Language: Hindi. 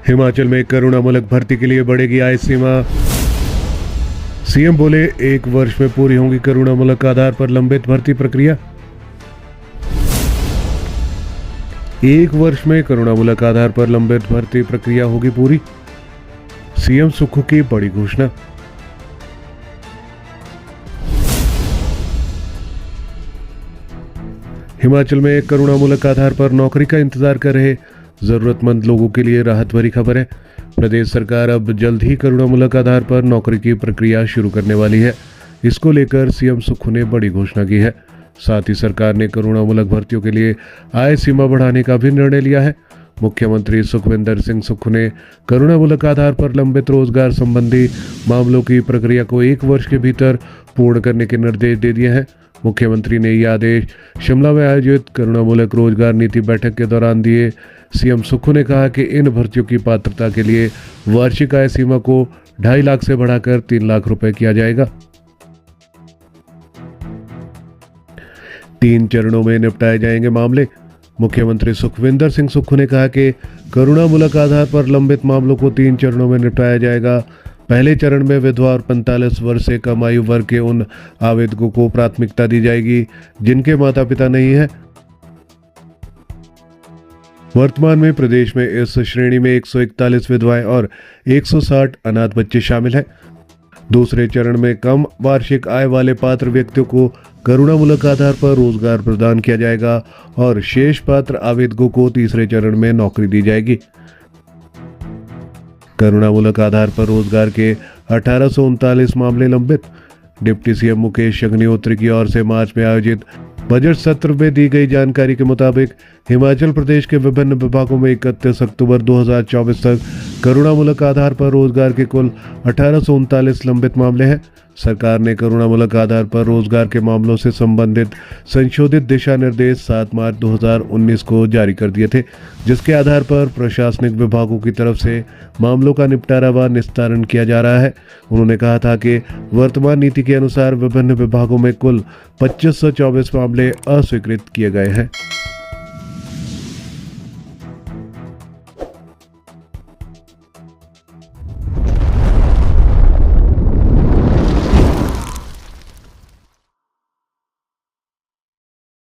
हिमाचल में करुणामूलक भर्ती के लिए बढ़ेगी आय सीमा। सीएम बोले 1 वर्ष में पूरी होगी करुणामूलक आधार पर लंबित भर्ती प्रक्रिया। 1 वर्ष में करुणामूलक आधार पर लंबित भर्ती प्रक्रिया होगी पूरी। सीएम सुक्खू की बड़ी घोषणा। हिमाचल में करुणामूलक आधार पर नौकरी का इंतजार कर रहे जरूरतमंद लोगों के लिए राहत भरी खबर है। प्रदेश सरकार अब जल्द ही करुणामूलक आधार पर नौकरी की प्रक्रिया शुरू करने वाली है। इसको लेकर सीएम सुक्खू ने बड़ी घोषणा की है। साथ ही सरकार ने करुणामूलक भर्तियों के लिए आय सीमा बढ़ाने का भी निर्णय लिया है। मुख्यमंत्री सुखविंदर सिंह सुक्खू ने करुणामूलक आधार पर लंबित रोजगार संबंधी मामलों की प्रक्रिया को 1 वर्ष के भीतर पूर्ण करने के निर्देश दे दिए हैं। मुख्यमंत्री ने यह आदेश शिमला में आयोजित करुणामूलक रोजगार नीति बैठक के दौरान दिए। सीएम सुक्खू ने कहा कि इन भर्तियों की पात्रता के लिए वार्षिक आय सीमा को 2.5 लाख से बढ़ाकर 3 लाख रुपए किया जाएगा। 3 चरणों में निपटाए जाएंगे मामले। मुख्यमंत्री सुखविंदर सिंह सुक्खू ने कहा कि करुणामूलक आधार पर लंबित मामलों को 3 चरणों में निपटाया जाएगा। पहले चरण में विधवा और 45 वर्ष से कम आयु वर्ग के उन आवेदकों को प्राथमिकता दी जाएगी जिनके माता पिता नहीं है। वर्तमान में प्रदेश में इस श्रेणी में 141 विधवाएं और 160 अनाथ बच्चे शामिल हैं। दूसरे चरण में कम वार्षिक आय वाले पात्र व्यक्तियों को करुणामूलक आधार पर रोजगार प्रदान किया जाएगा और शेष पात्र आवेदकों को तीसरे चरण में नौकरी दी जाएगी। करुणामूलक आधार पर रोजगार के 1839 मामले लंबित। डिप्टी सीएम मुकेश अग्निहोत्री की ओर से मार्च में आयोजित बजट सत्र में दी गई जानकारी के मुताबिक हिमाचल प्रदेश के विभिन्न विभागों में 31 अक्टूबर 2024 तक करुणामूलक आधार पर रोजगार के कुल 1839 लंबित मामले हैं। सरकार ने करुणामूलक आधार पर रोजगार के मामलों से संबंधित संशोधित दिशा निर्देश 7 मार्च 2019 को जारी कर दिए थे, जिसके आधार पर प्रशासनिक विभागों की तरफ से मामलों का निपटारा व निस्तारण किया जा रहा है। उन्होंने कहा था कि वर्तमान नीति के अनुसार विभिन्न विभागों में कुल 2524 मामले अस्वीकृत किए गए हैं।